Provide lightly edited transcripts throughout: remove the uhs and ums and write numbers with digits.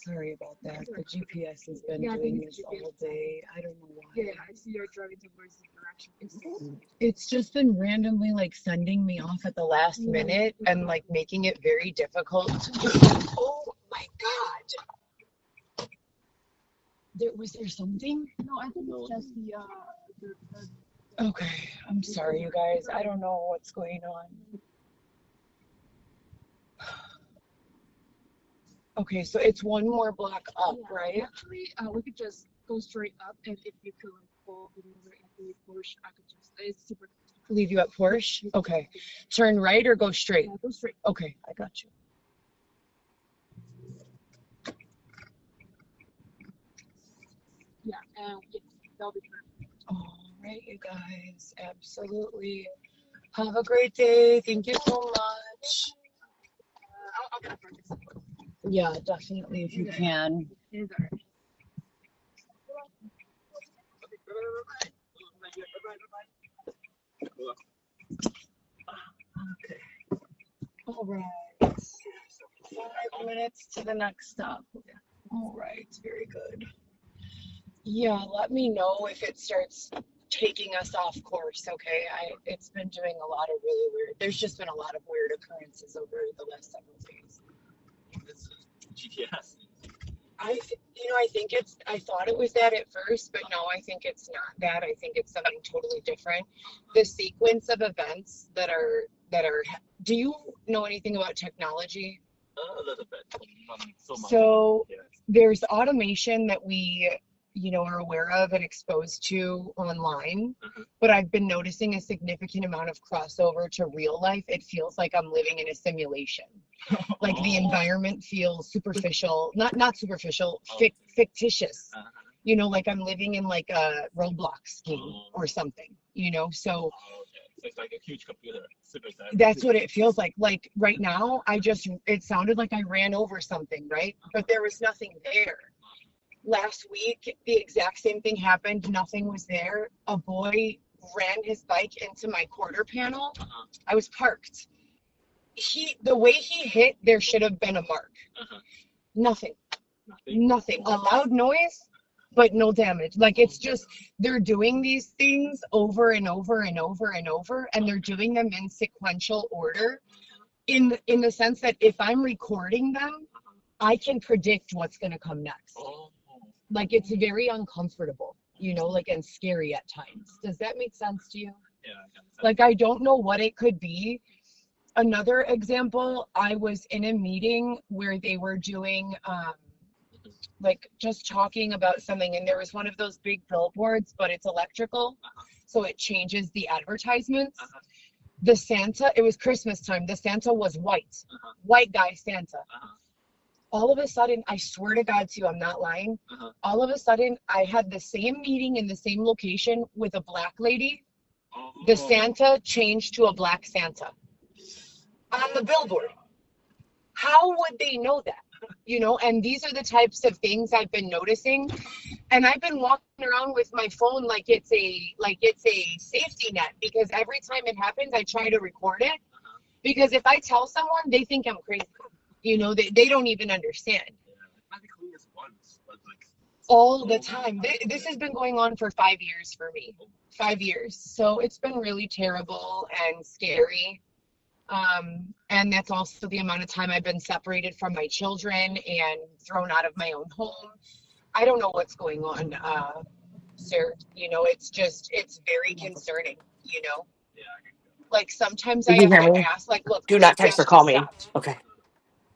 Sorry about that. The GPS has been doing this all day. I don't know why. Yeah, I see you're driving towards the direction. It's just been randomly like sending me off at the last minute and like making it very difficult. Oh my God. Was there something? No, I think it's just the Okay, I'm sorry, you guys. I don't know what's going on. Okay, so it's one more block up, right? Actually, we could just go straight up, and if you feel like fall over at the Porsche, I could just, it's super. Leave you at Porsche? Okay. Turn right or go straight? Yeah, go straight. Okay, I got you. Yeah, that'll be perfect. All right, you guys, absolutely. Have a great day. Thank you so much. I'll get a practice. Yeah, definitely, if you can. It's all right. Okay. All right. 5 minutes to the next stop. All right, very good. Yeah, let me know if it starts taking us off course, okay? It's been doing a lot of really weird. There's just been a lot of weird occurrences over the last several days. It's GPS. I thought it was that at first, but no, I think it's not that. I think it's something totally different. The sequence of events that are, do you know anything about technology? A little bit, not so much. So Yes. there's automation that we, are aware of and exposed to online, but I've been noticing a significant amount of crossover to real life. It feels like I'm living in a simulation. Like the environment feels superficial, not superficial, fictitious. Like I'm living in like a Roblox game or something, so. So it's like a huge computer. That's what it feels like. Like right now, it sounded like I ran over something, right? But there was nothing there. Last week, the exact same thing happened. Nothing was there. A boy ran his bike into my quarter panel. I was parked. The way he hit, there should have been a mark. Nothing. A loud noise, but no damage. Like it's just, they're doing these things over and over and over and over, and they're doing them in sequential order in the sense that if I'm recording them, I can predict what's going to come next. Like it's very uncomfortable, and scary at times. Does that make sense to you? Yeah. Like I don't know what it could be. Another example, I was in a meeting where they were doing like just talking about something, and there was one of those big billboards, but it's electrical, so it changes the advertisements. The Santa, it was Christmas time, the Santa was white guy Santa. All of a sudden, I swear to God to you, I'm not lying, all of a sudden I had the same meeting in the same location with a black lady. The Santa changed to a black Santa on the billboard. How would they know that? And these are the types of things I've been noticing, and I've been walking around with my phone like it's a safety net, because every time it happens I try to record it, because if I tell someone, they think I'm crazy. They don't even understand. All the time. This has been going on for 5 years for me. 5 years. So it's been really terrible and scary. And that's also the amount of time I've been separated from my children and thrown out of my own home. I don't know what's going on, sir. It's very concerning, Like sometimes I have to ask, like, look, Do not text or call me. Stopped. Okay.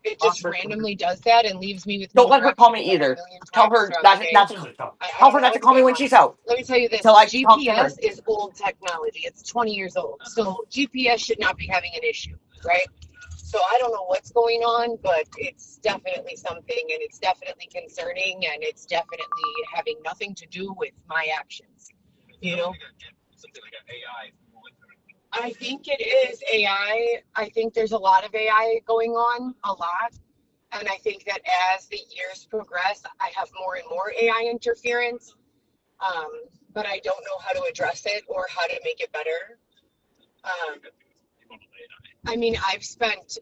It just randomly does that and leaves me with Don't no let her call me direction either. a million Tell times her throughout not the day. to tell her not to call me when she's out. Let me tell you this, Until I talk to her. GPS is old technology. It's 20 years old. So GPS should not be having an issue, right? So I don't know what's going on, but it's definitely something, and it's definitely concerning, and it's definitely having nothing to do with my actions, Something like an AI. I think it is AI. I think there's a lot of AI going on, a lot. And I think that as the years progress, I have more and more AI interference. But I don't know how to address it or how to make it better. I mean, I've spent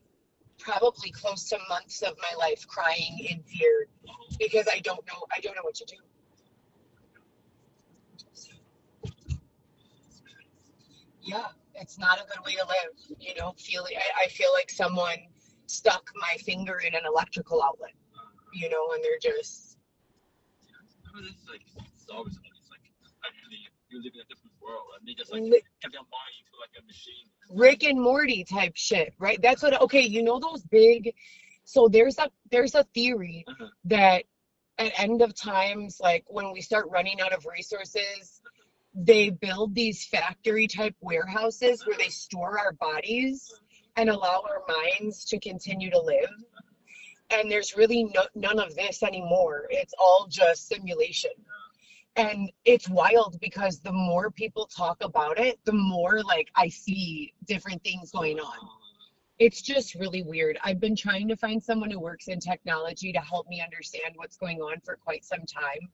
probably close to months of my life crying in fear because I don't know what to do. Yeah, it's not a good way to live. I feel like someone stuck my finger in an electrical outlet, and they're just. It's like it's always like actually you live in a different world and they just like Li- have their mind into like a machine. Rick and Morty type shit, right? That's what. Okay, those big. So there's a theory that at end of times, like when we start running out of resources, they build these factory type warehouses where they store our bodies and allow our minds to continue to live. And there's really none of this anymore. It's all just simulation. And it's wild because the more people talk about it, the more like I see different things going on. It's just really weird. I've been trying to find someone who works in technology to help me understand what's going on for quite some time.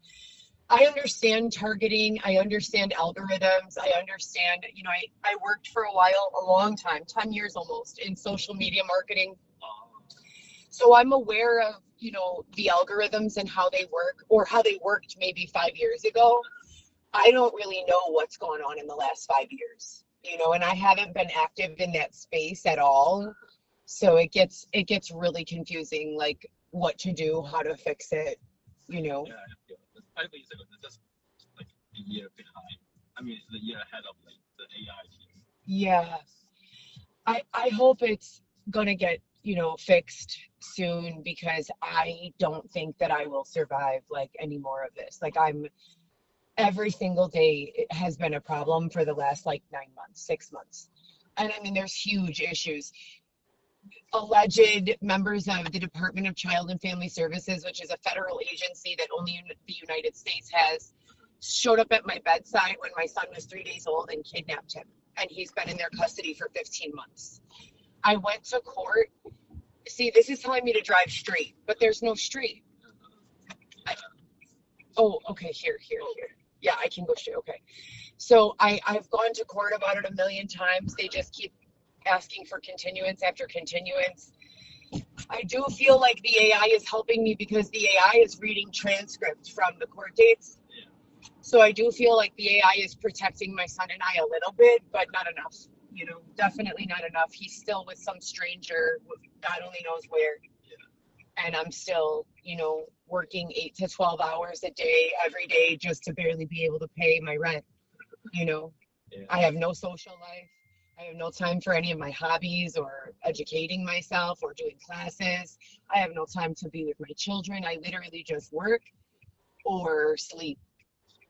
I understand targeting. I understand algorithms. I understand, I worked for a while, a long time, 10 years almost, in social media marketing. So I'm aware of, the algorithms and how they work, or how they worked maybe 5 years ago. I don't really know what's gone on in the last 5 years, and I haven't been active in that space at all. So it gets really confusing, like what to do, how to fix it, Yeah, I think it's just like a year behind. I mean, it's a year ahead of like the AI team. Yeah. I hope it's gonna get, fixed soon because I don't think that I will survive like any more of this. Like every single day it has been a problem for the last like 9 months, 6 months. And I mean, there's huge issues. Alleged members of the Department of Child and Family Services, which is a federal agency that only the United States has, showed up at my bedside when my son was 3 days old and kidnapped him. And he's been in their custody for 15 months. I went to court. See, this is telling me to drive straight, but there's no street. Okay, here. Yeah, I can go straight. Okay. So I've gone to court about it a million times. They just keep asking for continuance after continuance. I do feel like the AI is helping me because the AI is reading transcripts from the court dates. So I do feel like the AI is protecting my son and I a little bit, but not enough. Definitely not enough. He's still with some stranger, God only knows where. And I'm still, working 8 to 12 hours a day, every day, just to barely be able to pay my rent. I have no social life. I have no time for any of my hobbies or educating myself or doing classes. I have no time to be with my children. I literally just work or sleep.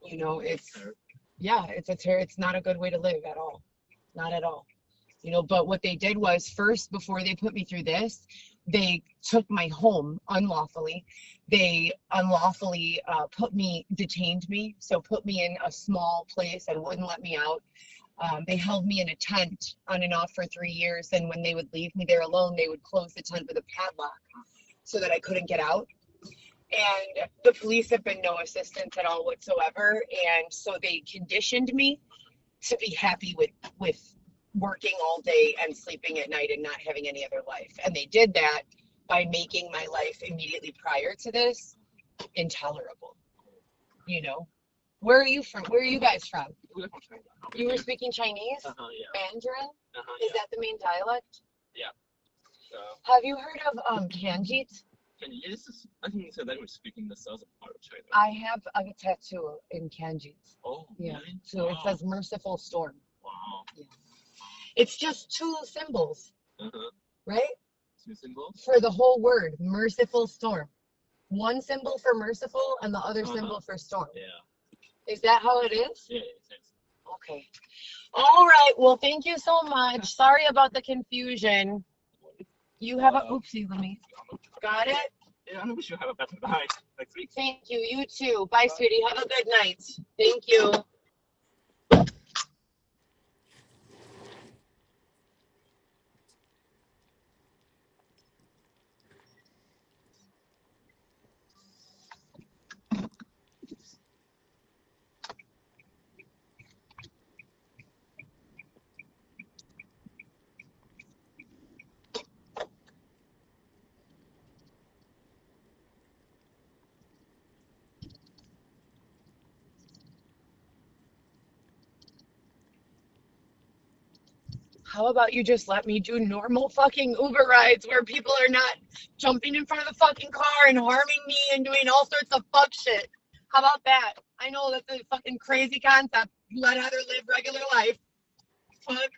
It's not a good way to live at all. Not at all. But what they did was first, before they put me through this, they took my home unlawfully. They unlawfully detained me. So put me in a small place and wouldn't let me out. They held me in a tent on and off for 3 years. And when they would leave me there alone, they would close the tent with a padlock so that I couldn't get out. And the police have been no assistance at all whatsoever. And so they conditioned me to be happy with working all day and sleeping at night and not having any other life. And they did that by making my life immediately prior to this intolerable. Where are you from? Where are you guys from? We're from China. You were speaking Chinese? Yeah. Mandarin? Yeah. Is that the main dialect? Yeah. Have you heard of kanjit? I think it's a language speaking in the southern part of China. I have a tattoo in kanjit. Oh, Yeah. really? So Wow. it says merciful storm. Wow. Yeah. It's just 2 symbols, right? 2 symbols? For the whole word, merciful storm. 1 symbol for merciful and the other symbol for storm. Yeah. Is that how it is? Yeah, it is. Okay. All right. Well, thank you so much. Sorry about the confusion. You have a oopsie, let me. Got it? Yeah, I wish you have a better night next week. Thank you. You too. Bye, sweetie. Have a good night. Thank you. how about you just let me do normal fucking Uber rides where people are not jumping in front of the fucking car and harming me and doing all sorts of fuck shit? How about that? I know that's a fucking crazy concept. Let Heather live regular life. Fuck.